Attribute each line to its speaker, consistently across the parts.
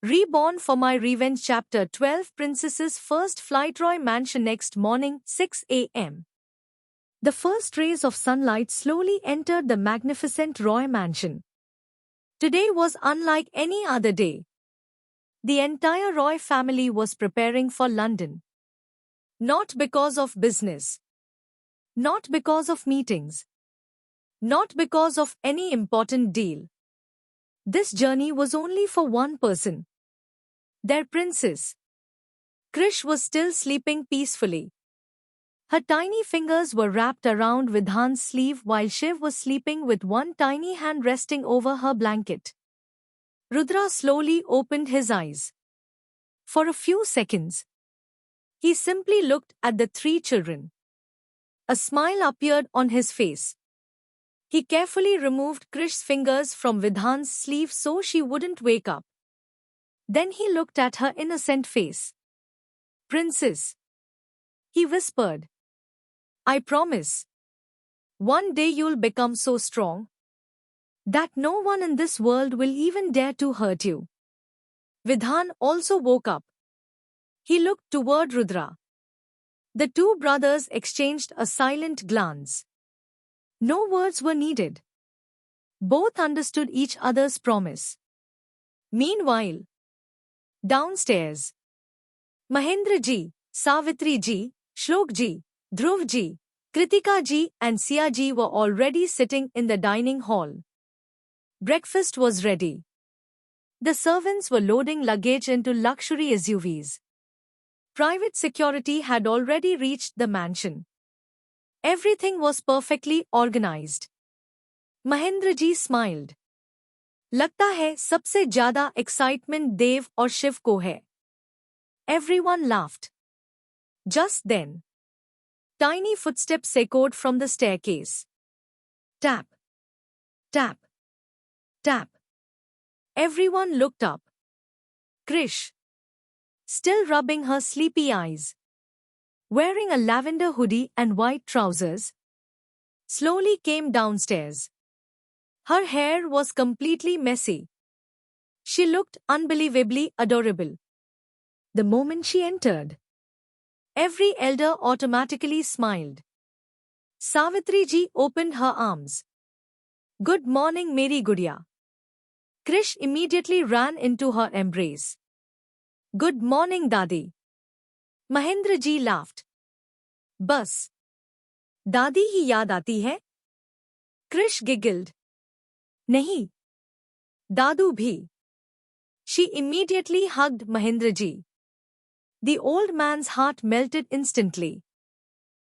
Speaker 1: Reborn for my revenge. Chapter 12. Princess's first flight. Roy Mansion. Next morning, 6 a.m. The first rays of sunlight slowly entered the magnificent Roy Mansion. Today was unlike any other day. The entire Roy family was preparing for London. Not because of business. Not because of meetings. Not because of any important deal. This journey was only for one person. Their princess. Krish was still sleeping peacefully. Her tiny fingers were wrapped around Vidhan's sleeve while Shiv was sleeping with one tiny hand resting over her blanket. Rudra slowly opened his eyes. For a few seconds, he simply looked at the three children. A smile appeared on his face. He carefully removed Krish's fingers from Vidhan's sleeve so she wouldn't wake up. Then he looked at her innocent face. "Princess," he whispered. "I promise. One day you'll become so strong that no one in this world will even dare to hurt you." Vidhan also woke up. He looked toward Rudra. The two brothers exchanged a silent glance. No words were needed. Both understood each other's promise. Meanwhile, downstairs, Mahendra ji, Savitri ji, Shlok ji, Dhruv ji, Kritika ji and Sia ji were already sitting in the dining hall. Breakfast was ready. The servants were loading luggage into luxury SUVs. Private security had already reached the mansion. Everything was perfectly organized. Mahendra ji smiled. "लगता है सबसे ज्यादा excitement देव और शिव को है." Everyone laughed. Just then, tiny footsteps echoed from the staircase. Tap, tap, tap. Everyone looked up. Krish, still rubbing her sleepy eyes, wearing a lavender hoodie and white trousers, slowly came downstairs. Her hair was completely messy. She looked unbelievably adorable. The moment she entered, every elder automatically smiled. Savitri ji opened her arms. "Good morning, Meri Gudiya." Krish immediately ran into her embrace. "Good morning, Dadi." Mahendra ji laughed. "बस दादी ही याद आती है?" Krish giggled. "नहीं, दादू भी." She immediately hugged Mahendra ji. The old man's heart melted instantly.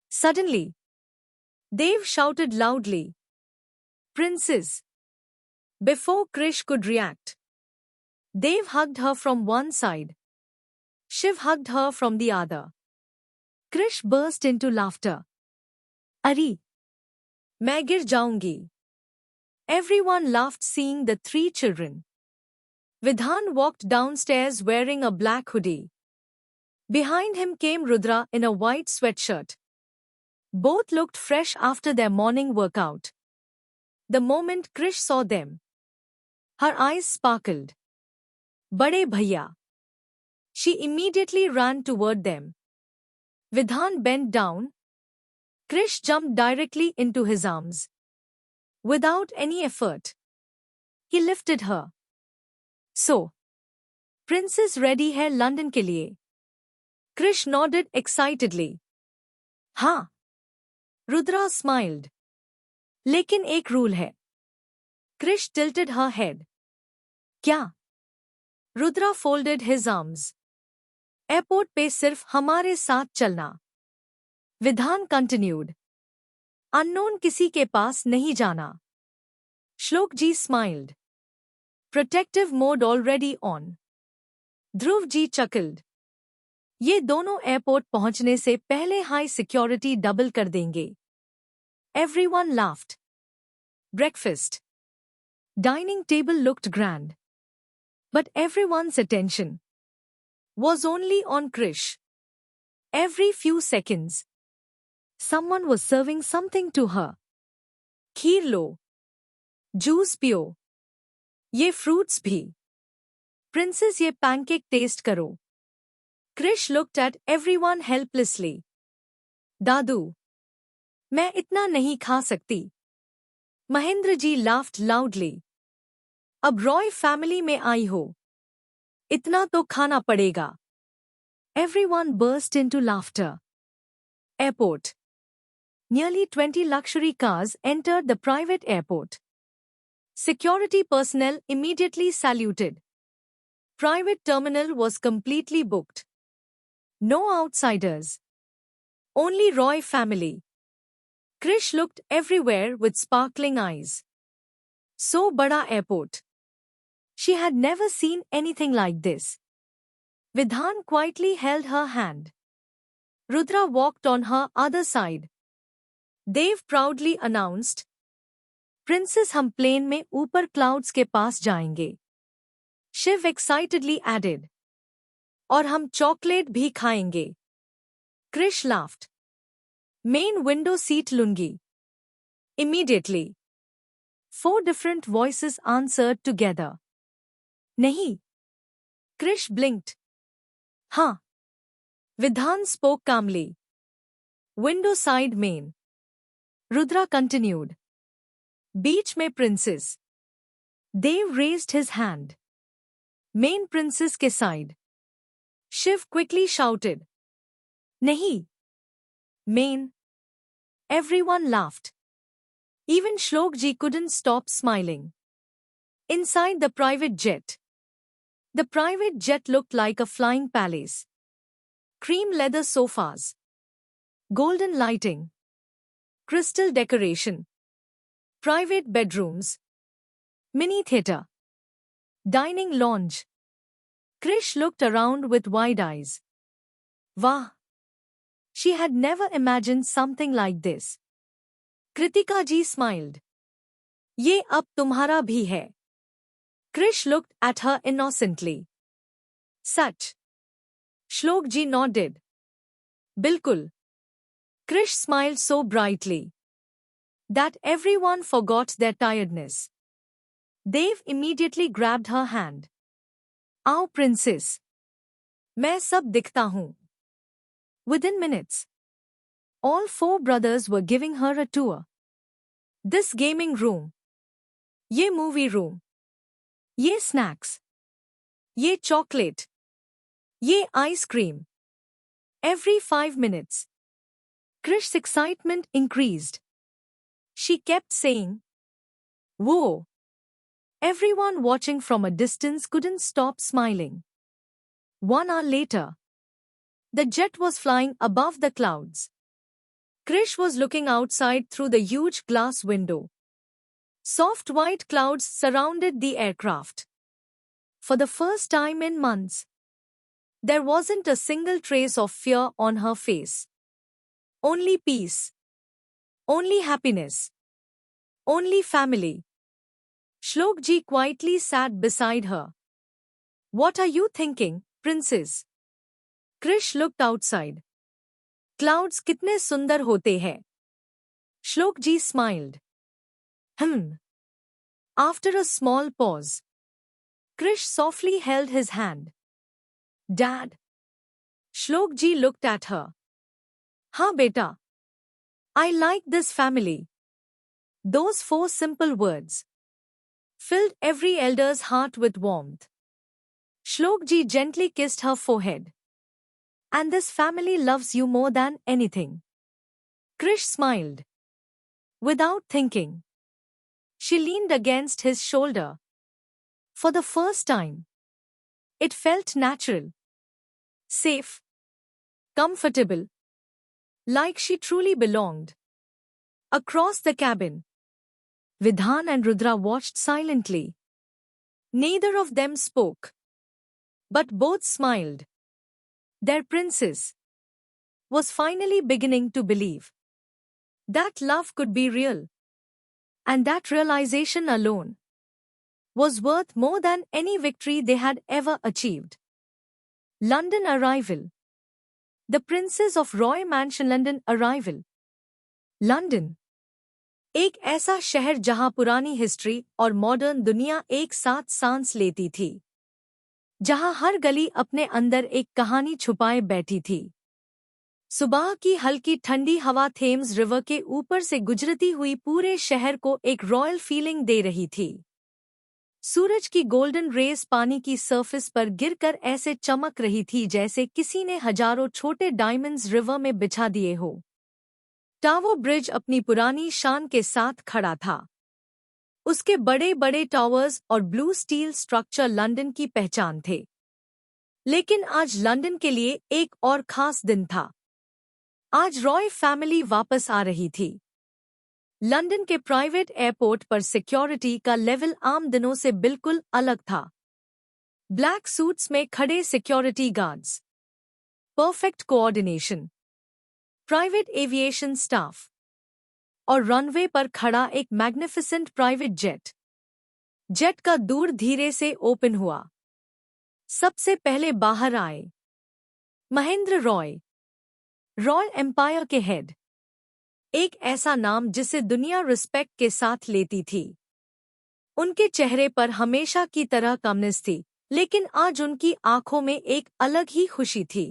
Speaker 1: Suddenly, Dev shouted loudly, "Princess!" Before Krish could react, Dev hugged her from one side. Shiv hugged her from the other. Krish burst into laughter. "Ari! मैं गिर जाऊंगी." Everyone laughed seeing the three children. Vidhan walked downstairs wearing a black hoodie. Behind him came Rudra in a white sweatshirt. Both looked fresh after their morning workout. The moment Krish saw them, her eyes sparkled. "Bade bhaiya." She immediately ran toward them. Vidhan bent down. Krish jumped directly into his arms. Without any effort, he lifted her. "So, Princess ready है London के लिए?" Krish nodded excitedly. "हाँ." Rudra smiled. "लेकिन एक rule है." Krish tilted her head. "क्या?" Rudra folded his arms. "Airport पे सिर्फ हमारे साथ चलना." Vidhan continued. "Unknown किसी के पास नहीं जाना." Shlok ji smiled. "Protective mode already on." Dhruv ji chuckled. "ये दोनों एयरपोर्ट पहुंचने से पहले हाई सिक्योरिटी डबल कर देंगे." Everyone laughed. Breakfast. Dining table looked grand. But everyone's attention was only on Krish. Every few seconds, someone was serving something to her. "Kheer low, juice पियो, ये fruits भी." Princess ये pancake test करो। Krrish looked at everyone helplessly. दादू, मैं इतना नहीं खा सकती। Mahendra ji laughed loudly. अब रॉय फैमिली में आई हो, इतना तो खाना पड़ेगा। Everyone burst into laughter. Airport. Nearly 20 luxury cars entered the private airport. Security personnel immediately saluted. Private terminal was completely booked. No outsiders. Only Roy family. Krish looked everywhere with sparkling eyes. So bada airport. She had never seen anything like this. Vidhan quietly held her hand. Rudra walked on her other side. Dev proudly announced, princess हम plane में ऊपर clouds के पास जाएंगे। Shiv excitedly added, और हम chocolate भी खाएंगे। Krish laughed, मेन विंडो सीट लूंगी। Immediately 4 different voices answered together. नहीं। क्रिश ब्लिंक्ड। हाँ। Vidhan spoke calmly. Window side मेन। रुद्रा कंटिन्यूड, बीच में princess. Dev raised his hand. मेन प्रिंसेस के साइड। शिव क्विकली शाउटेड, नहीं। मेन। Everyone laughed. Even Shlok ji couldn't stop smiling. Inside the private jet. The private jet looked like a flying palace. Cream leather sofas. Golden lighting. Crystal decoration. Private bedrooms. Mini theatre. Dining lounge. Krish looked around with wide eyes. Wah! She had never imagined something like this. Kritika ji smiled. ये अब तुम्हारा भी है. Krish looked at her innocently. Such. Shlok ji nodded. Bilkul. Krish smiled so brightly that everyone forgot their tiredness. Dev immediately grabbed her hand. आओ princess. मैं सब दिखता हूँ. Within minutes, all 4 brothers were giving her a tour. This gaming room. ये movie room. ये snacks. ये chocolate. ये ice cream. Every 5 minutes. Krish's excitement increased. She kept saying, "Whoa!" Everyone watching from a distance couldn't stop smiling. 1 hour later, the jet was flying above the clouds. Krish was looking outside through the huge glass window. Soft white clouds surrounded the aircraft. For the first time in months, there wasn't a single trace of fear on her face. Only peace. Only happiness. Only family. Shlok ji quietly sat beside her. What are you thinking, princess? Krish looked outside. Clouds कितने सुंदर होते हैं. Shlok ji smiled. After a small pause, Krish softly held his hand. Dad. Shlok ji looked at her. हाँ बेटा. I like this family. Those 4 simple words filled every elder's heart with warmth. Shlok ji gently kissed her forehead. And this family loves you more than anything. Krish smiled. Without thinking, she leaned against his shoulder. For the first time, it felt natural, safe, comfortable, like she truly belonged. Across the cabin, Vidhan and Rudra watched silently. Neither of them spoke, but both smiled. Their princess was finally beginning to believe that love could be real, and that realization alone was worth more than any victory they had ever achieved. London arrival. The Princess of Roy Mansion London arrival. London. एक ऐसा शहर जहां पुरानी history और modern दुनिया एक साथ सांस लेती थी. जहां हर गली अपने अंदर एक कहानी छुपाए बैठी थी। सुबह की हल्की ठंडी हवा थेम्स रिवर के ऊपर से गुजरती हुई पूरे शहर को एक रॉयल फीलिंग दे रही थी। सूरज की गोल्डन रेस पानी की सरफेस पर गिरकर ऐसे चमक रही थी जैसे किसी ने हजारों छोटे डायमंड्स रिवर में बिछा दिए हो। टावर ब्रिज अपनी पुरानी शान के साथ खड़ा था। उसके बड़े बड़े टावर्स और ब्लू स्टील स्ट्रक्चर लंदन की पहचान थे। लेकिन आज लंदन के लिए एक और खास दिन था। आज रॉय फैमिली वापस आ रही थी। लंदन के प्राइवेट एयरपोर्ट पर सिक्योरिटी का लेवल आम दिनों से बिल्कुल अलग था। ब्लैक सूट्स में खड़े security guards, perfect coordination, private aviation staff और रनवे पर खड़ा एक मैग्निफिसेंट प्राइवेट जेट का दूर धीरे से ओपन हुआ। सबसे पहले बाहर आए महेंद्र रॉय, रॉयल एम्पायर के हेड। एक ऐसा नाम जिसे दुनिया रिस्पेक्ट के साथ लेती थी। उनके चेहरे पर हमेशा की तरह कमनेस थी, लेकिन आज उनकी आंखों में एक अलग ही खुशी थी।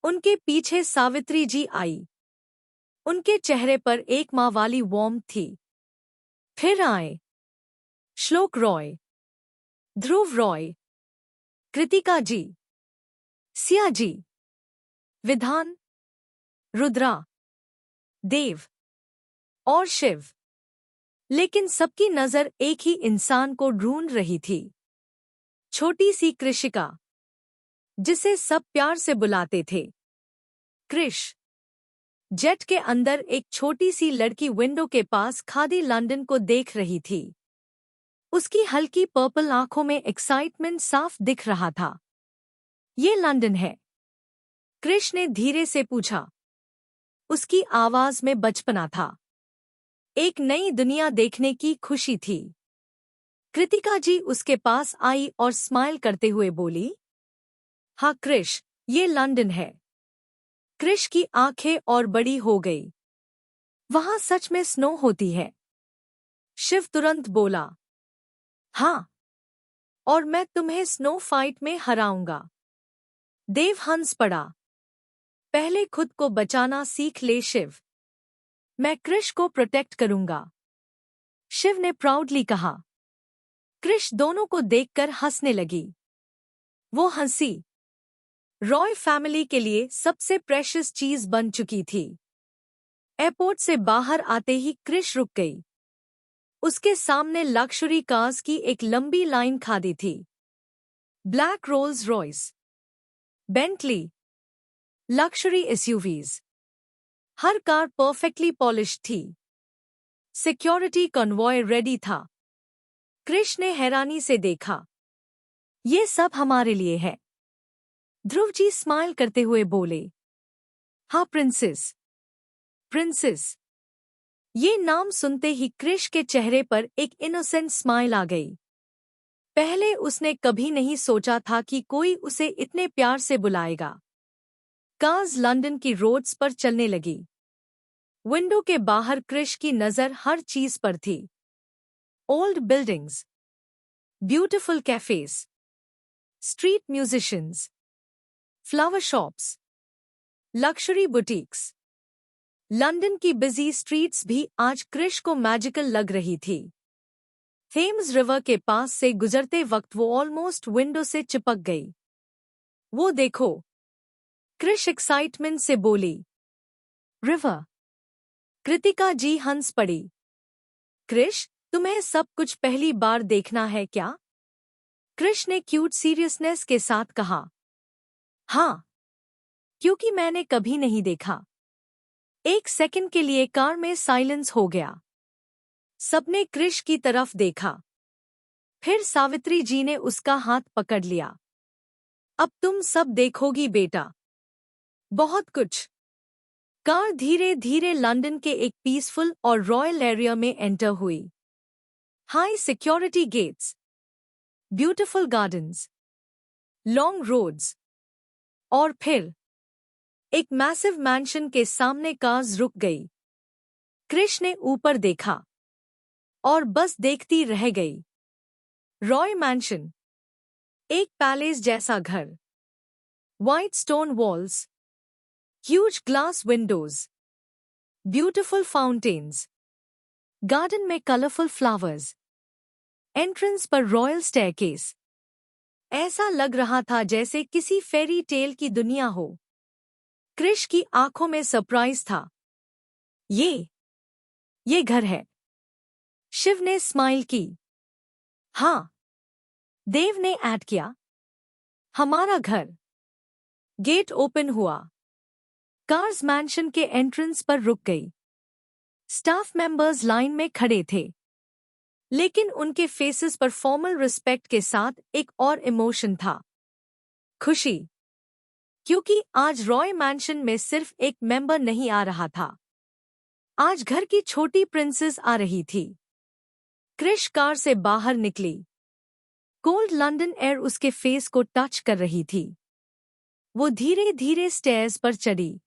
Speaker 1: उनके पीछे सावित्री जी आई। उनके चेहरे पर एक माँ वाली वार्मथ थी। फिर आए श्लोक रॉय, ध्रुव रॉय, कृतिका जी, सिया जी, विधान, रुद्रा, देव और शिव। लेकिन सबकी नजर एक ही इंसान को ढूंढ रही थी, छोटी सी कृषिका, जिसे सब प्यार से बुलाते थे कृष। जेट के अंदर एक छोटी सी लड़की विंडो के पास खादी लंदन को देख रही थी। उसकी हल्की पर्पल आंखों में एक्साइटमेंट साफ दिख रहा था। ये लंदन है? कृष ने धीरे से पूछा। उसकी आवाज में बचपना था, एक नई दुनिया देखने की खुशी थी। कृतिका जी उसके पास आई और स्माइल करते हुए बोली, हाँ कृष, ये लंदन है। कृष की आंखें और बड़ी हो गई। वहां सच में स्नो होती है? शिव तुरंत बोला, हाँ, और मैं तुम्हें स्नो फाइट में हराऊंगा। देव हंस पड़ा। पहले खुद को बचाना सीख ले शिव। मैं कृष को प्रोटेक्ट करूंगा, शिव ने प्राउडली कहा। कृष दोनों को देखकर हंसने लगी। वो हंसी रॉय फैमिली के लिए सबसे प्रेशियस चीज बन चुकी थी। एयरपोर्ट से बाहर आते ही कृष रुक गई। उसके सामने लक्जरी कार्स की एक लंबी लाइन खड़ी थी। Black Rolls Royce, Bentley, luxury SUVs. हर कार परफेक्टली पॉलिश्ड थी। सिक्योरिटी कन्वॉय रेडी था। कृष ने हैरानी से देखा। ये सब हमारे लिए है। ध्रुव जी स्माइल करते हुए बोले, हाँ प्रिंसेस। प्रिंसेस, ये नाम सुनते ही कृष के चेहरे पर एक इनोसेंट स्माइल आ गई। पहले उसने कभी नहीं सोचा था कि कोई उसे इतने प्यार से बुलाएगा। कार्स लंदन की रोड्स पर चलने लगी। विंडो के बाहर कृष की नजर हर चीज पर थी। Old buildings, beautiful cafes, street musicians, flower shops, luxury boutiques. London की बिजी स्ट्रीट्स भी आज कृष को मैजिकल लग रही थी। थेम्स रिवर के पास से गुजरते वक्त वो ऑलमोस्ट विंडो से चिपक गई। वो देखो, कृष एक्साइटमेंट से बोली। रिवर। कृतिका जी हंस पड़ी। कृष, तुम्हें सब कुछ पहली बार देखना है क्या? कृष ने क्यूट सीरियसनेस के साथ कहा। हाँ, क्योंकि मैंने कभी नहीं देखा। एक सेकंड के लिए कार में साइलेंस हो गया। सबने कृष की तरफ देखा। फिर सावित्री जी ने उसका हाथ पकड़ लिया। अब तुम सब देखोगी बेटा, बहुत कुछ। कार धीरे धीरे लंदन के एक पीसफुल और रॉयल एरिया में एंटर हुई। High security gates, beautiful gardens, long roads, और फिर एक मैसिव मैंशन के सामने कार रुक गई। कृष ने ऊपर देखा और बस देखती रह गई। रॉय मैंशन। एक पैलेस जैसा घर, white stone walls, huge glass Windows, beautiful fountains, garden में कलरफुल फ्लावर्स, एंट्रेंस पर रॉयल स्टेयरकेस। ऐसा लग रहा था जैसे किसी फेरी टेल की दुनिया हो। क्रिश की आंखों में सरप्राइज था। ये घर है। शिव ने स्माइल की। हाँ, देव ने ऐड किया, हमारा घर। गेट ओपन हुआ। कार्स मैंशन के एंट्रेंस पर रुक गई। स्टाफ मेंबर्स लाइन में खड़े थे, लेकिन उनके फेसेस पर फॉर्मल रिस्पेक्ट के साथ एक और इमोशन था, खुशी। क्योंकि आज रॉय मैंशन में सिर्फ एक मेंबर नहीं आ रहा था, आज घर की छोटी प्रिंसेस आ रही थी। क्रिश कार से बाहर निकली। कोल्ड लंदन एयर उसके फेस को टच कर रही थी। वो धीरे धीरे स्टेयर्स पर चढ़ी।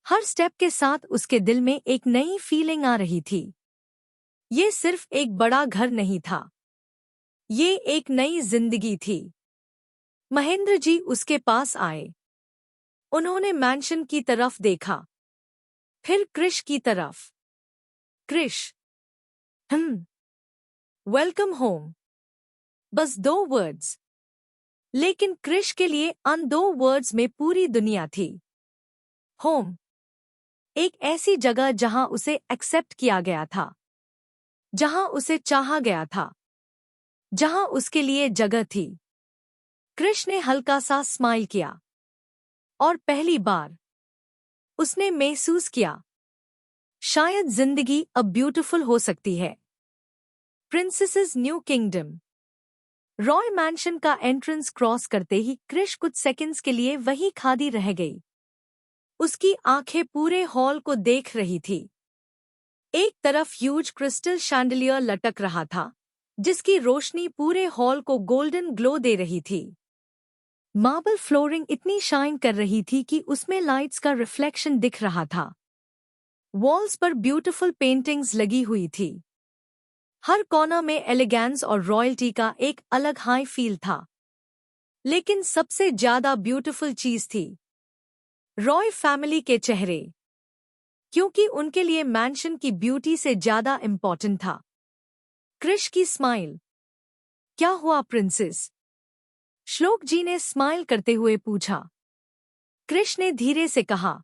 Speaker 1: हर स्टेप के साथ उसके दिल में एक नई फीलिंग आ रही थी। ये सिर्फ एक बड़ा घर नहीं था, ये एक नई जिंदगी थी। महेंद्र जी उसके पास आए। उन्होंने मैंशन की तरफ देखा, फिर क्रिश की तरफ। Krish, welcome home. बस 2 वर्ड्स, लेकिन क्रिश के लिए उन 2 वर्ड्स में पूरी दुनिया थी। होम, एक ऐसी जगह जहां उसे एक्सेप्ट किया गया था, जहां उसे चाहा गया था, जहां उसके लिए जगह थी। क्रिश ने हल्का सा स्माइल किया, और पहली बार उसने महसूस किया, शायद जिंदगी अब ब्यूटीफुल हो सकती है। Princesses new kingdom. Roy mention का एंट्रेंस क्रॉस करते ही क्रिश कुछ सेकंड्स के लिए वहीं खादी रह गई। उसकी आंखें पूरे हॉल को देख रही थी। एक तरफ ह्यूज क्रिस्टल शैंडलियर लटक रहा था, जिसकी रोशनी पूरे हॉल को गोल्डन ग्लो दे रही थी। मार्बल फ्लोरिंग इतनी शाइन कर रही थी कि उसमें लाइट्स का रिफ्लेक्शन दिख रहा था। वॉल्स पर ब्यूटीफुल पेंटिंग्स लगी हुई थी। हर कोना में एलिगेंस और रॉयल्टी का एक अलग हाई फील था। लेकिन सबसे ज्यादा ब्यूटीफुल चीज थी रॉय फैमिली के चेहरे, क्योंकि उनके लिए मैंशन की ब्यूटी से ज्यादा इंपॉर्टेंट था। क्रिश की स्माइल। क्या हुआ प्रिंसेस? श्लोक जी ने स्माइल करते हुए पूछा। क्रिश ने धीरे से कहा,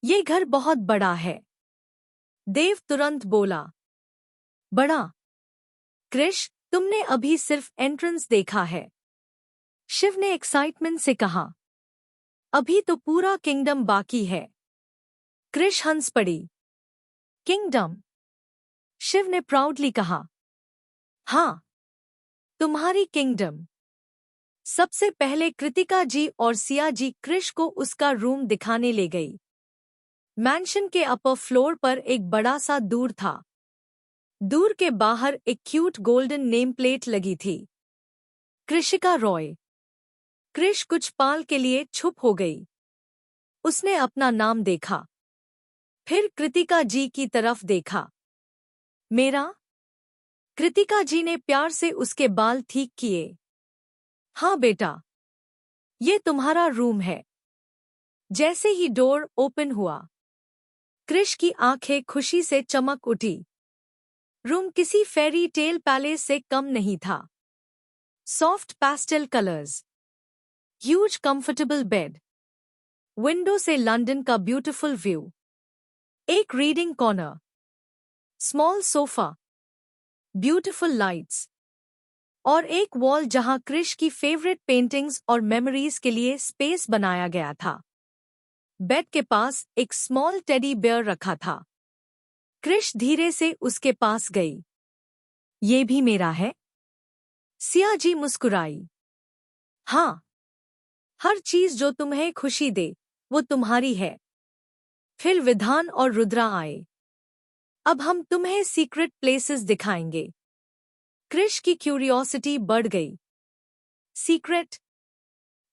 Speaker 1: ये घर बहुत बड़ा है। देव तुरंत बोला, बड़ा? क्रिश, तुमने अभी सिर्फ एंट्रेंस देखा है। शिव ने एक्साइटमेंट से कहा, अभी तो पूरा किंगडम बाकी है। क्रिश हंस पड़ी। किंगडम? शिव ने प्राउडली कहा, हाँ, तुम्हारी किंगडम। सबसे पहले कृतिका जी और सिया जी क्रिश को उसका रूम दिखाने ले गई। मैंशन के अपर फ्लोर पर एक बड़ा सा दूर था। दूर के बाहर एक क्यूट गोल्डन नेम प्लेट लगी थी, कृषिका रॉय। क्रिश कुछ पाल के लिए छुप हो गई। उसने अपना नाम देखा, फिर कृतिका जी की तरफ देखा। मेरा? कृतिका जी ने प्यार से उसके बाल ठीक किए। हाँ बेटा, ये तुम्हारा रूम है। जैसे ही डोर ओपन हुआ, क्रिश की आंखें खुशी से चमक उठी। रूम किसी फेरी टेल पैलेस से कम नहीं था। Soft pastel colours, huge comfortable bed, window से लंदन का ब्यूटीफुल व्यू, एक reading corner, small sofa, beautiful lights, और एक वॉल जहां क्रिश की फेवरेट पेंटिंग्स और मेमोरीज के लिए स्पेस बनाया गया था। बेड के पास एक स्मॉल टेडी बेयर रखा था। क्रिश धीरे से उसके पास गई। ये भी मेरा है? सिया जी मुस्कुराई। हाँ, हर चीज जो तुम्हें खुशी दे वो तुम्हारी है। फिर विधान और रुद्रा आए। अब हम तुम्हें सीक्रेट प्लेसेस दिखाएंगे। क्रिश की क्यूरियोसिटी बढ़ गई। सीक्रेट?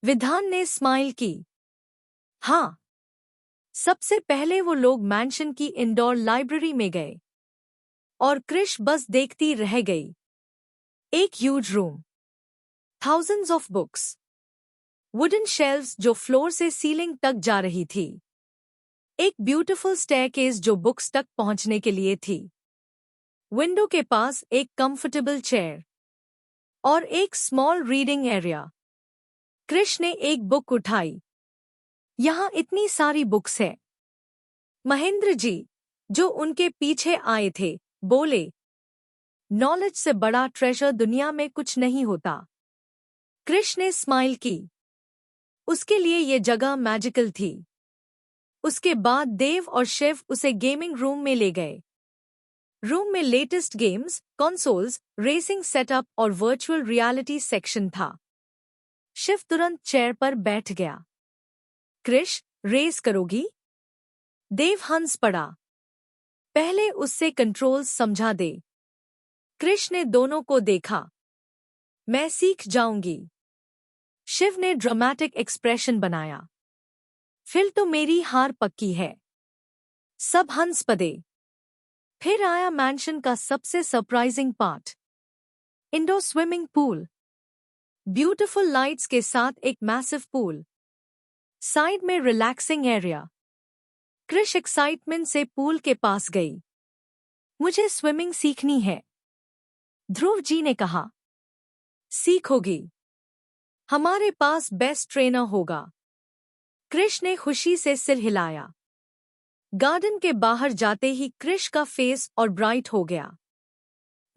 Speaker 1: विधान ने स्माइल की। हाँ। सबसे पहले वो लोग मैंशन की इंडोर लाइब्रेरी में गए, और क्रिश बस देखती रह गई। एक huge room Thousands of books. Wooden shelves जो फ्लोर से सीलिंग तक जा रही थी. एक ब्यूटीफुल स्टेयरकेस जो बुक्स तक पहुंचने के लिए थी. विंडो के पास एक कंफर्टेबल चेयर और एक स्मॉल रीडिंग एरिया. कृष ने एक बुक उठाई. यहाँ इतनी सारी बुक्स है. महेंद्र जी, जो उनके पीछे आए थे, बोले, नॉलेज से बड़ा ट्रेजर दुनिया में कुछ नहीं होता. कृष ने स्माइल की. उसके लिए ये जगह मैजिकल थी. उसके बाद देव और शिव उसे गेमिंग रूम में ले गए. रूम में latest games, consoles, racing setup और वर्चुअल रियलिटी सेक्शन था. शिव तुरंत चेयर पर बैठ गया. कृष, रेस करोगी? देव हंस पड़ा. पहले उससे कंट्रोल्स समझा दे. कृष ने दोनों को देखा. मैं सीख जाऊंगी. शिव ने ड्रामेटिक एक्सप्रेशन बनाया. फिर तो मेरी हार पक्की है. सब हंस पड़े. फिर आया मैंशन का सबसे surprising part. Indoor swimming pool. Beautiful lights के साथ एक मैसिव पूल. साइड में रिलैक्सिंग एरिया. कृष एक्साइटमेंट से पूल के पास गई. मुझे स्विमिंग सीखनी है. ध्रुव जी ने कहा. सीखोगी. हमारे पास बेस्ट ट्रेनर होगा. कृष ने खुशी से सिर हिलाया. गार्डन के बाहर जाते ही कृष का फेस और ब्राइट हो गया.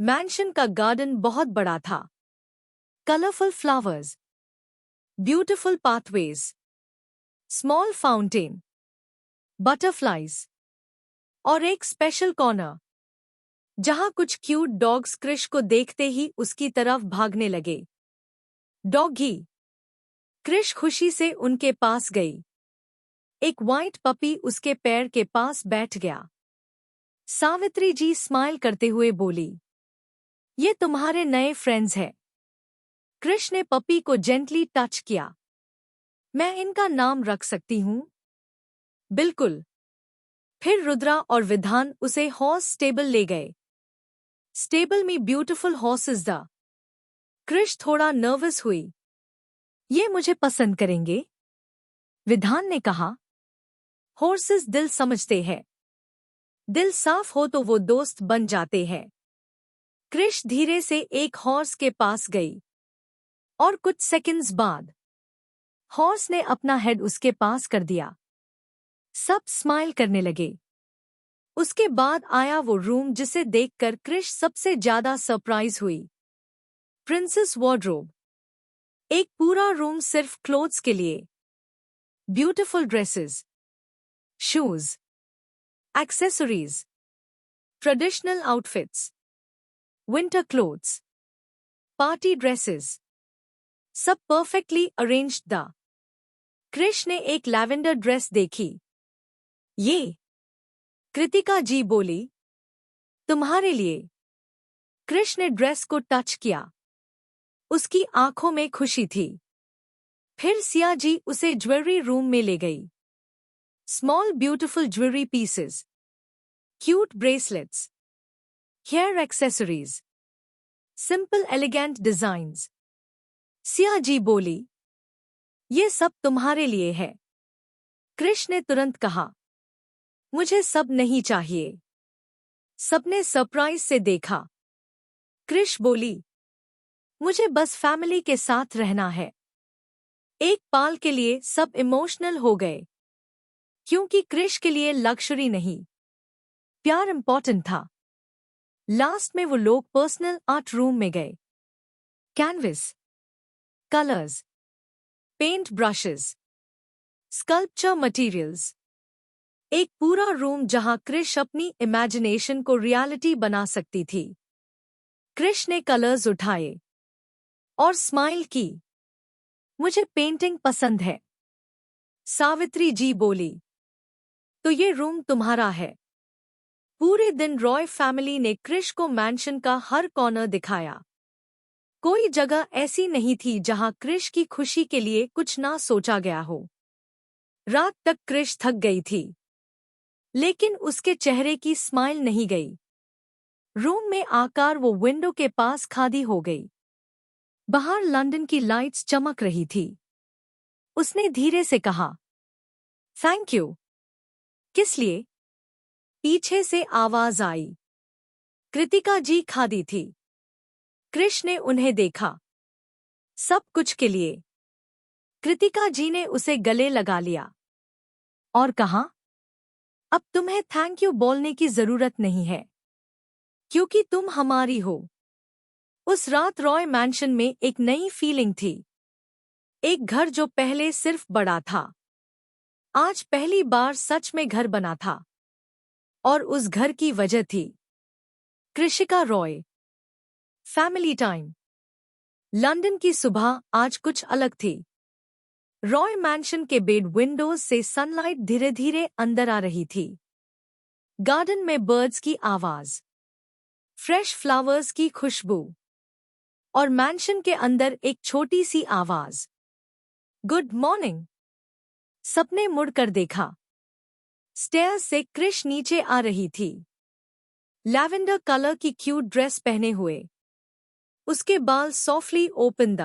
Speaker 1: मैंशन का गार्डन बहुत बड़ा था. Colourful flowers, beautiful pathways, small fountain, butterflies और एक स्पेशल कॉर्नर जहां कुछ क्यूट डॉग्स कृष को देखते ही उसकी तरफ भागने लगे. डॉगी. कृष खुशी से उनके पास गई. एक व्हाइट पपी उसके पैर के पास बैठ गया. सावित्री जी स्माइल करते हुए बोली, ये तुम्हारे नए फ्रेंड्स हैं. कृष ने पपी को जेंटली टच किया. मैं इनका नाम रख सकती हूँ? बिल्कुल. फिर रुद्रा और विधान उसे हॉर्स स्टेबल ले गए. स्टेबल में ब्यूटीफुल हॉर्सेस द. कृष थोड़ा नर्वस हुई. ये मुझे पसंद करेंगे? विधान ने कहा. हॉर्सेस दिल समझते हैं. दिल साफ हो तो वो दोस्त बन जाते हैं. कृष धीरे से एक हॉर्स के पास गई. और कुछ सेकंड्स बाद हॉर्स ने अपना हेड उसके पास कर दिया. सब स्माइल करने लगे. उसके बाद आया वो रूम जिसे देखकर कृष सबसे ज्यादा सरप्राइज हुई. Princess wardrobe. एक पूरा रूम सिर्फ क्लोथ्स के लिए. Beautiful dresses, shoes, accessories, traditional outfits, winter clothes, party dresses, सब परफेक्टली अरेंज्ड द. कृष ने एक लैवेंडर ड्रेस देखी. ये. कृतिका जी बोली, तुम्हारे लिए. कृष ने ड्रेस को टच किया. उसकी आंखों में खुशी थी. फिर सिया जी उसे ज्वेलरी रूम में ले गई. Small beautiful jewellery pieces, cute bracelets, hair accessories, simple elegant designs. Siya ji बोली, ये सब तुम्हारे लिए है. कृष ने तुरंत कहा, मुझे सब नहीं चाहिए. सबने सरप्राइज से देखा. कृष बोली, मुझे बस फैमिली के साथ रहना है. एक पाल के लिए सब इमोशनल हो गए. क्योंकि कृष के लिए लग्जरी नहीं, प्यार इंपॉर्टेंट था. लास्ट में वो लोग पर्सनल आर्ट रूम में गए. Canvas, colours, paint brushes, sculpture materials. एक पूरा रूम जहां कृष अपनी इमेजिनेशन को रियलिटी बना सकती थी. कृष ने कलर्स उठाए और स्माइल की. मुझे पेंटिंग पसंद है. सावित्री जी बोली, तो ये रूम तुम्हारा है. पूरे दिन रॉय फैमिली ने कृष को मैंशन का हर कॉर्नर दिखाया. कोई जगह ऐसी नहीं थी जहां कृष की खुशी के लिए कुछ ना सोचा गया हो. रात तक कृष थक गई थी, लेकिन उसके चेहरे की स्माइल नहीं गई. रूम में आकर वो विंडो के पास खड़ी हो गई. बाहर लंदन की लाइट्स चमक रही थी। उसने धीरे से कहा, थैंक यू। किस लिए? पीछे से आवाज आई। कृतिका जी खादी थी। कृष ने उन्हें देखा। सब कुछ के लिए। कृतिका जी ने उसे गले लगा लिया और कहा, अब तुम्हें थैंक यू बोलने की जरूरत नहीं है, क्योंकि तुम हमारी हो। उस रात रॉय मैंशन में एक नई फीलिंग थी। एक घर जो पहले सिर्फ बड़ा था, आज पहली बार सच में घर बना था। और उस घर की वजह थी Krishika Roy. Family time. London की सुबह आज कुछ अलग थी। रॉय मैंशन के बेड विंडोज से सनलाइट धीरे धीरे अंदर आ रही थी। गार्डन में बर्ड्स की आवाज, फ्रेश फ्लावर्स की खुशबू, और मैंशन के अंदर एक छोटी सी आवाज, गुड मॉर्निंग। सबने मुड़कर देखा। स्टेयर्स से कृष नीचे आ रही थी, लैवेंडर कलर की क्यूट ड्रेस पहने हुए। उसके बाल सॉफ्टली ओपन,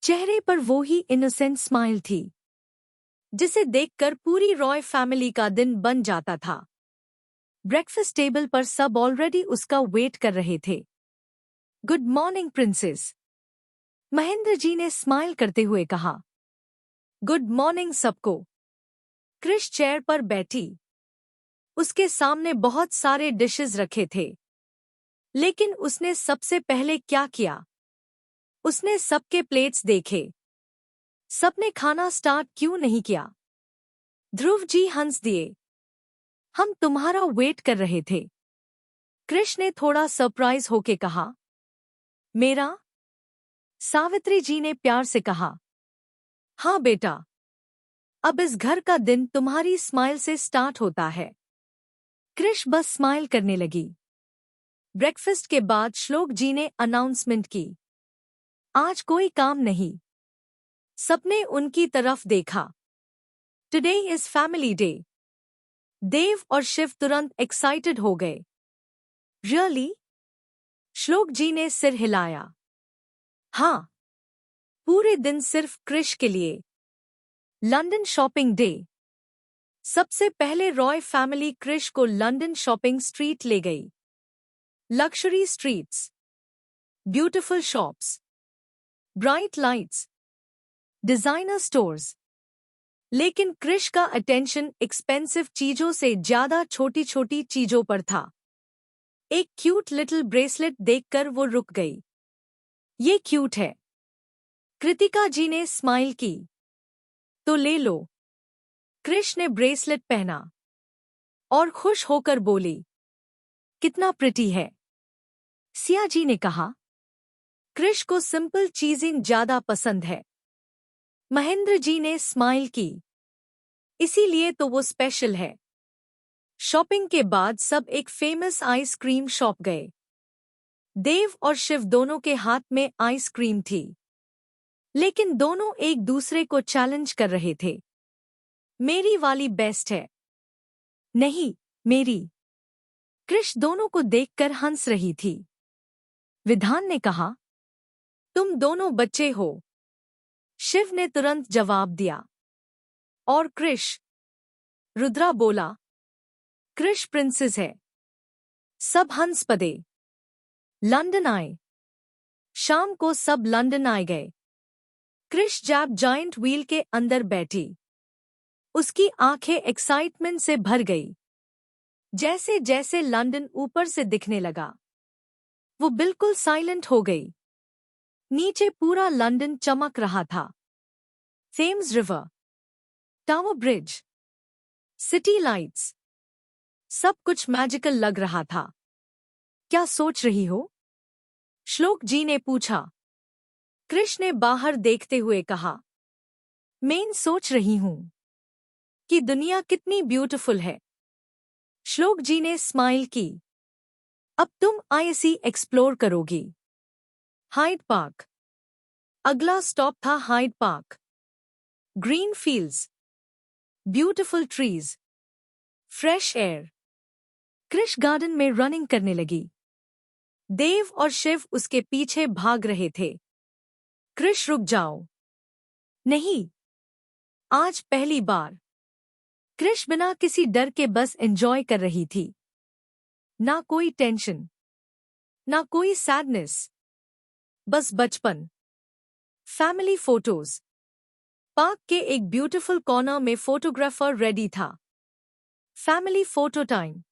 Speaker 1: चेहरे पर वो ही इनोसेंट स्माइल थी जिसे देखकर पूरी रॉय फैमिली का दिन बन जाता था। ब्रेकफास्ट टेबल पर सब ऑलरेडी उसका वेट कर रहे थे। Good morning princess, Mahendra ji ने स्माइल करते हुए कहा। गुड मॉर्निंग सबको। कृष चेयर पर बैठी। उसके सामने बहुत सारे डिशेस रखे थे, लेकिन उसने सबसे पहले क्या किया? उसने सबके प्लेट्स देखे। सबने खाना स्टार्ट क्यों नहीं किया? ध्रुव जी हंस दिए। हम तुम्हारा वेट कर रहे थे। कृष ने थोड़ा सरप्राइज होके कहा। मेरा? सावित्री जी ने प्यार से कहा। हाँ बेटा, अब इस घर का दिन तुम्हारी स्माइल से स्टार्ट होता है। कृष बस स्माइल करने लगी। ब्रेकफास्ट के बाद श्लोक जी ने अनाउंसमेंट की। आज कोई काम नहीं। सबने उनकी तरफ देखा। Today is family day. Dev और शिव तुरंत एक्साइटेड हो गए। रियली? श्लोक जी ने सिर हिलाया। हाँ, पूरे दिन सिर्फ कृष के लिए। London shopping day. सबसे पहले रॉय फैमिली कृष को लंदन शॉपिंग स्ट्रीट ले गई। Luxury streets, beautiful shops, bright lights, designer stores. लेकिन कृष का अटेंशन एक्सपेंसिव चीजों से ज्यादा छोटी छोटी चीजों पर था। एक क्यूट लिटिल ब्रेसलेट देखकर वो रुक गई। ये क्यूट है। कृतिका जी ने स्माइल की। तो ले लो। कृष ने ब्रेसलेट पहना और खुश होकर बोली, कितना प्रिटी है। सिया जी ने कहा, कृष को सिंपल चीजें ज्यादा पसंद है। महेंद्र जी ने स्माइल की। इसीलिए तो वो स्पेशल है। शॉपिंग के बाद सब एक फेमस आइसक्रीम शॉप गए। देव और शिव दोनों के हाथ में आइसक्रीम थी, लेकिन दोनों एक दूसरे को चैलेंज कर रहे थे। मेरी वाली बेस्ट है। नहीं, मेरी। कृष दोनों को देखकर हंस रही थी। विधान ने कहा, तुम दोनों बच्चे हो। शिव ने तुरंत जवाब दिया। और कृष? रुद्रा बोला। कृष प्रिंसेस है। सब हंस पड़े। लंदन आए। शाम को सब लंदन आए गए। कृष जैब जायंट व्हील के अंदर बैठी। उसकी आंखें एक्साइटमेंट से भर गई। जैसे जैसे लंदन ऊपर से दिखने लगा, वो बिल्कुल साइलेंट हो गई। नीचे पूरा लंदन चमक रहा था। Thames river, tower bridge, city lights, सब कुछ मैजिकल लग रहा था। क्या सोच रही हो? श्लोक जी ने पूछा। कृष ने बाहर देखते हुए कहा, मैं सोच रही हूं कि दुनिया कितनी ब्यूटीफुल है। श्लोक जी ने स्माइल की। अब तुम आईएससी एक्सप्लोर करोगी। Hyde Park. अगला स्टॉप था Hyde Park. Green fields, beautiful trees, fresh air. Krish garden में रनिंग करने लगी। देव और शिव उसके पीछे भाग रहे थे। कृष रुक जाओ। नहीं, आज पहली बार। कृष बिना किसी डर के बस एंजॉय कर रही थी। ना कोई टेंशन, ना कोई सैडनेस, बस बचपन। Family photos. पार्क के एक ब्यूटीफुल कॉर्नर में फोटोग्राफर रेडी था। Family photo time.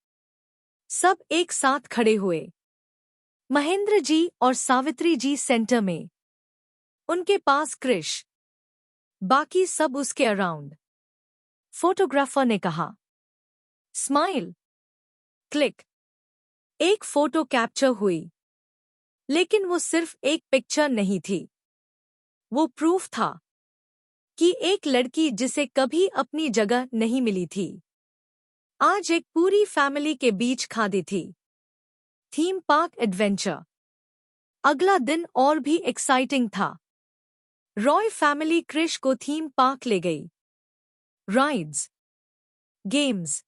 Speaker 1: सब एक साथ खड़े हुए। महेंद्र जी और सावित्री जी सेंटर में। उनके पास कृष, बाकी सब उसके अराउंड। फोटोग्राफर ने कहा, स्माइल। क्लिक। एक फोटो कैप्चर हुई। लेकिन वो सिर्फ एक पिक्चर नहीं थी। वो प्रूफ था कि एक लड़की जिसे कभी अपनी जगह नहीं मिली थी, आज एक पूरी फैमिली के बीच खड़ी थी। Theme park adventure. अगला दिन और भी एक्साइटिंग था। रॉय फैमिली कृष को थीम पार्क ले गई। Rides, games,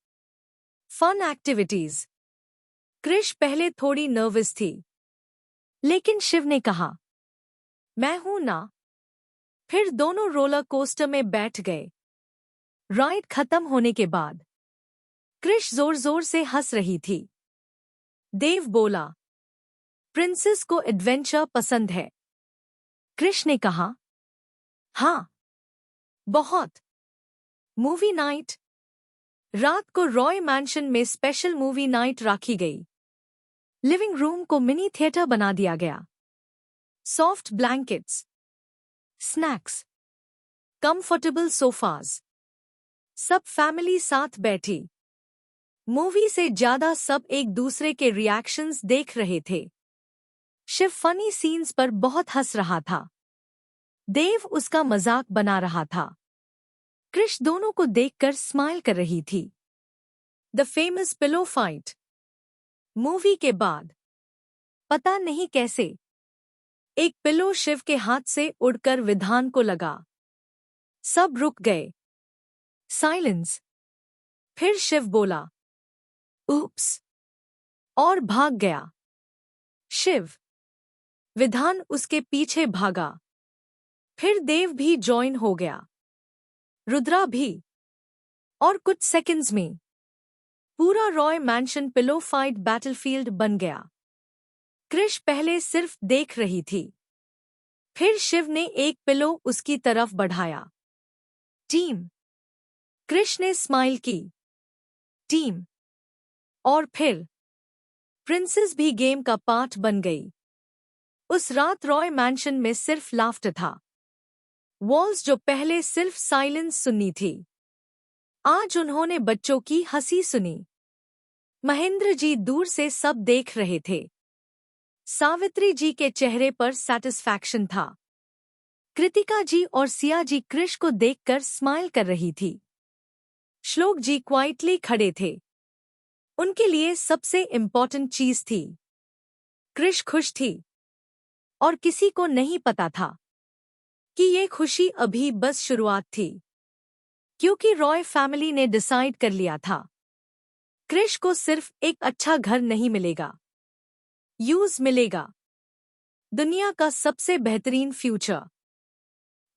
Speaker 1: fun activities. Krish पहले थोड़ी नर्वस थी, लेकिन शिव ने कहा, मैं हूं ना। फिर दोनों रोलर कोस्टर में बैठ गए। राइड खत्म होने के बाद कृष जोर जोर से हंस रही थी। देव बोला, प्रिंसेस को एडवेंचर पसंद है। कृष ने कहा, हाँ, बहुत। Movie night. रात को रॉय मैंशन में स्पेशल मूवी नाइट रखी गई। लिविंग रूम को मिनी थिएटर बना दिया गया। Soft blankets, snacks, comfortable sofas. सब फैमिली साथ बैठी। मूवी से ज्यादा सब एक दूसरे के रिएक्शंस देख रहे थे। शिव फनी सीन्स पर बहुत हंस रहा था। देव उसका मजाक बना रहा था। कृष दोनों को देखकर स्माइल कर रही थी। The famous pillow fight. Movie के बाद पता नहीं कैसे एक पिलो शिव के हाथ से उड़कर विधान को लगा। सब रुक गए। साइलेंस। फिर शिव बोला, ऊप्स, और भाग गया। शिव। विधान उसके पीछे भागा। फिर देव भी जॉइन हो गया। रुद्रा भी। और कुछ सेकंड्स में पूरा Roy mention pillow fight battlefield बन गया। कृष पहले सिर्फ देख रही थी। फिर शिव ने एक पिलो उसकी तरफ बढ़ाया। टीम। कृष ने स्माइल की। टीम। और फिर प्रिंसेस भी गेम का पार्ट बन गई। उस रात रॉय मैंशन में सिर्फ लाफ्टर था। वॉल्स जो पहले सिर्फ साइलेंस सुननी थी, आज उन्होंने बच्चों की हंसी सुनी। महेंद्र जी दूर से सब देख रहे थे। सावित्री जी के चेहरे पर सैटिस्फैक्शन था। कृतिका जी और सिया जी कृष को देखकर स्माइल कर रही थी। श्लोक जी क्वाइटली खड़े थे। उनके लिए सबसे इम्पोर्टेंट चीज थी। कृष खुश थी और किसी को नहीं पता था कि ये खुशी अभी बस शुरुआत थी, क्योंकि रॉय फैमिली ने डिसाइड कर लिया था, कृष को सिर्फ एक अच्छा घर नहीं मिलेगा, यूज मिलेगा। दुनिया का सबसे बेहतरीन future.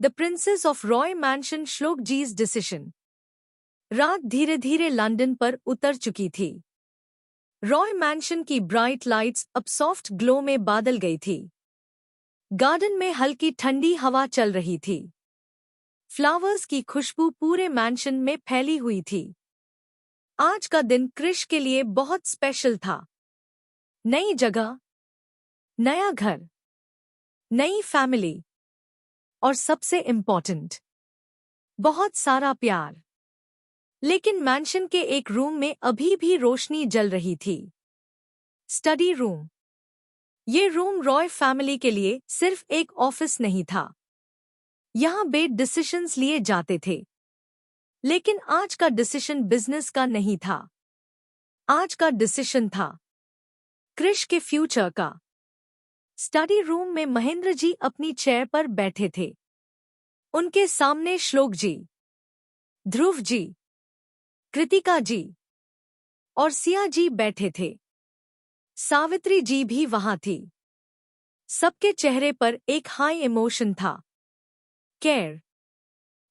Speaker 1: The princess of Roy mention. श्लोक जीज डिसीजन। रात धीरे धीरे लंदन पर उतर चुकी थी। रॉय मैंशन की ब्राइट लाइट्स अब सॉफ्ट ग्लो में बादल गई थी। गार्डन में हल्की ठंडी हवा चल रही थी। फ्लावर्स की खुशबू पूरे मैंशन में फैली हुई थी। आज का दिन कृष के लिए बहुत स्पेशल था। नई जगह, नया घर, नई फैमिली, और सबसे इम्पोर्टेंट, बहुत सारा प्यार। लेकिन मैंशन के एक रूम में अभी भी रोशनी जल रही थी। Study room. ये रूम रॉय फैमिली के लिए सिर्फ एक ऑफिस नहीं था। यहाँ बेड डिसीजंस लिए जाते थे। लेकिन आज का डिसीजन बिजनेस का नहीं था। आज का डिसीजन था कृष के फ्यूचर का। स्टडी रूम में महेंद्र जी अपनी चेयर पर बैठे थे। उनके सामने श्लोक जी, ध्रुव जी, कृतिका जी और सिया जी बैठे थे। सावित्री जी भी वहां थी। सबके चेहरे पर एक हाई इमोशन था, केयर।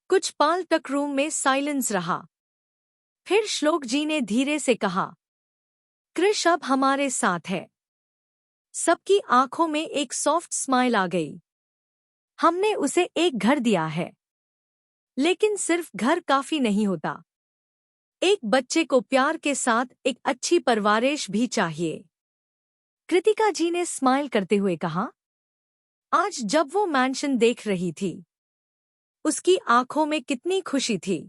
Speaker 1: कुछ पाल तक रूम में साइलेंस रहा। फिर श्लोक जी ने धीरे से कहा, कृष अब हमारे साथ है। सबकी आंखों में एक सॉफ्ट स्माइल आ गई। हमने उसे एक घर दिया है, लेकिन सिर्फ घर काफी नहीं होता। एक बच्चे को प्यार के साथ एक अच्छी परवरिश भी चाहिए। कृतिका जी ने स्माइल करते हुए कहा। आज जब वो मैंशन देख रही थी, उसकी आंखों में कितनी खुशी थी।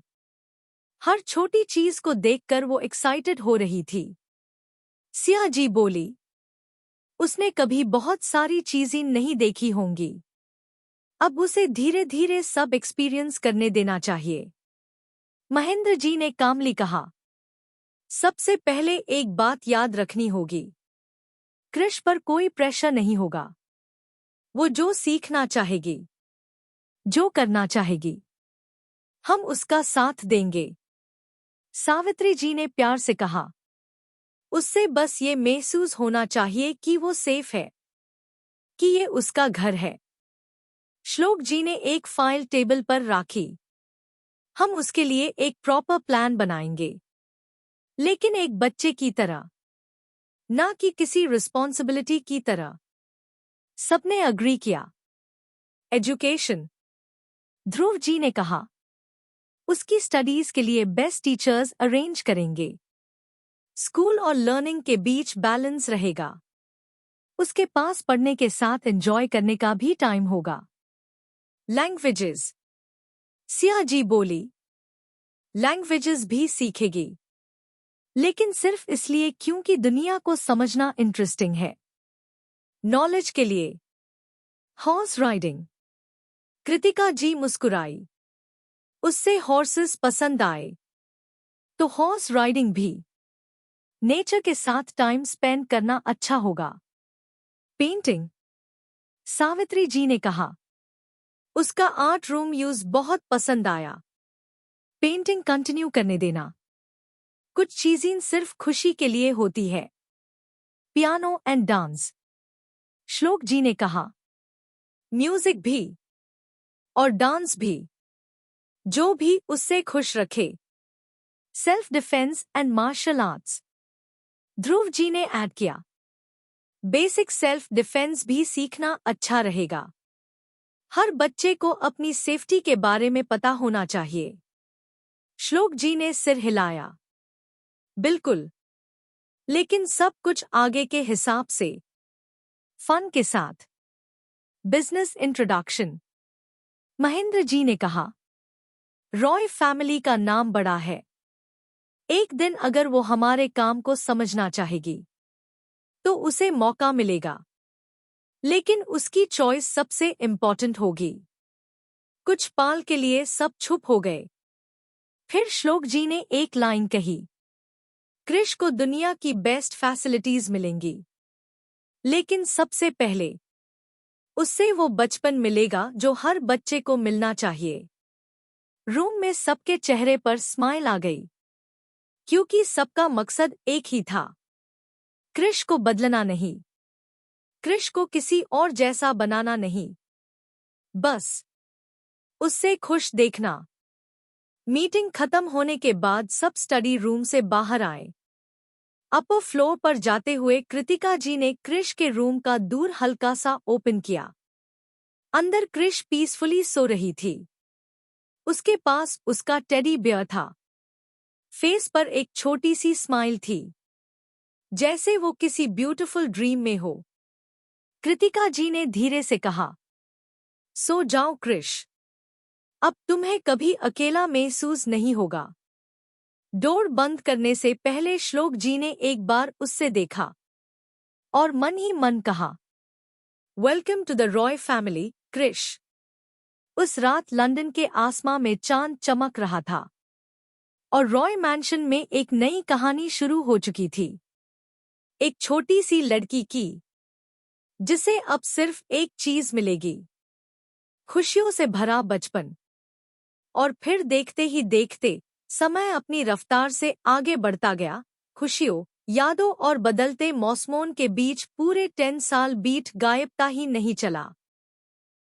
Speaker 1: हर छोटी चीज को देखकर वो एक्साइटेड हो रही थी। सिया जी बोली, उसने कभी बहुत सारी चीजें नहीं देखी होंगी। अब उसे धीरे धीरे सब एक्सपीरियंस करने देना चाहिए। महेंद्र जी ने कामली कहा, सबसे पहले एक बात याद रखनी होगी, कृष पर कोई प्रेशर नहीं होगा। वो जो सीखना चाहेगी, जो करना चाहेगी, हम उसका साथ देंगे। सावित्री जी ने प्यार से कहा, उससे बस ये महसूस होना चाहिए कि वो सेफ है, कि ये उसका घर है। श्लोक जी ने एक फाइल टेबल पर रखी। हम उसके लिए एक प्रॉपर प्लान बनाएंगे, लेकिन एक बच्चे की तरह, ना कि किसी रिस्पॉन्सिबिलिटी की तरह। सबने अग्री किया। एजुकेशन, ध्रुव जी ने कहा, उसकी स्टडीज के लिए बेस्ट टीचर्स अरेंज करेंगे। स्कूल और लर्निंग के बीच बैलेंस रहेगा। उसके पास पढ़ने के साथ एंजॉय करने का भी टाइम होगा। लैंग्वेजेस, सिया जी बोली, लैंग्वेजेस भी सीखेगी, लेकिन सिर्फ इसलिए क्योंकि दुनिया को समझना इंटरेस्टिंग है। नॉलेज के लिए। हॉर्स राइडिंग, कृतिका जी मुस्कुराई। उससे हॉर्सेस पसंद आए, तो हॉर्स राइडिंग भी। नेचर के साथ टाइम स्पेंड करना अच्छा होगा। पेंटिंग, सावित्री जी ने कहा, उसका आर्ट रूम यूज बहुत पसंद आया। पेंटिंग कंटिन्यू करने देना। कुछ चीजें सिर्फ खुशी के लिए होती है। पियानो एंड डांस, श्लोक जी ने कहा, म्यूजिक भी और डांस भी, जो भी उससे खुश रखे। Self defence and martial arts, Dhruv ji ने ऐड किया। बेसिक सेल्फ डिफेंस भी सीखना अच्छा रहेगा। हर बच्चे को अपनी सेफ्टी के बारे में पता होना चाहिए। श्लोक जी ने सिर हिलाया। बिल्कुल, लेकिन सब कुछ आगे के हिसाब से, फन के साथ। बिजनेस इंट्रोडक्शन, महेंद्र जी ने कहा, रॉय फैमिली का नाम बड़ा है। एक दिन अगर वो हमारे काम को समझना चाहेगी, तो उसे मौका मिलेगा, लेकिन उसकी चॉइस सबसे इम्पॉर्टेंट होगी। कुछ पाल के लिए सब चुप हो गए। फिर श्लोक जी ने एक लाइन कही, कृष को दुनिया की बेस्ट फैसिलिटीज मिलेंगी, लेकिन सबसे पहले उससे वो बचपन मिलेगा जो हर बच्चे को मिलना चाहिए। रूम में सबके चेहरे पर स्माइल आ गई, क्योंकि सबका मकसद एक ही था, कृष को बदलना नहीं, कृष को किसी और जैसा बनाना नहीं, बस उससे खुश देखना। मीटिंग खत्म होने के बाद सब स्टडी रूम से बाहर आए। अपर फ्लोर पर जाते हुए कृतिका जी ने कृष के रूम का दूर हल्का सा ओपन किया। अंदर कृष पीसफुली सो रही थी। उसके पास उसका टेडी बियर था। फेस पर एक छोटी सी स्माइल थी, जैसे वो किसी ब्यूटीफुल ड्रीम में हो। कृतिका जी ने धीरे से कहा, सो जाओ कृष, अब तुम्हें कभी अकेला महसूस नहीं होगा। डोर बंद करने से पहले श्लोक जी ने एक बार उससे देखा और मन ही मन कहा, welcome to the Roy family, Krish. उस रात लंदन के आसमां में चांद चमक रहा था और रॉय मैंशन में एक नई कहानी शुरू हो चुकी थी। एक छोटी सी लड़की की, जिसे अब सिर्फ एक चीज मिलेगी, खुशियों से भरा बचपन। और फिर देखते ही देखते समय अपनी रफ्तार से आगे बढ़ता गया। खुशियों, यादों और बदलते मौसमों के बीच पूरे 10 साल बीत गायबता ही नहीं चला।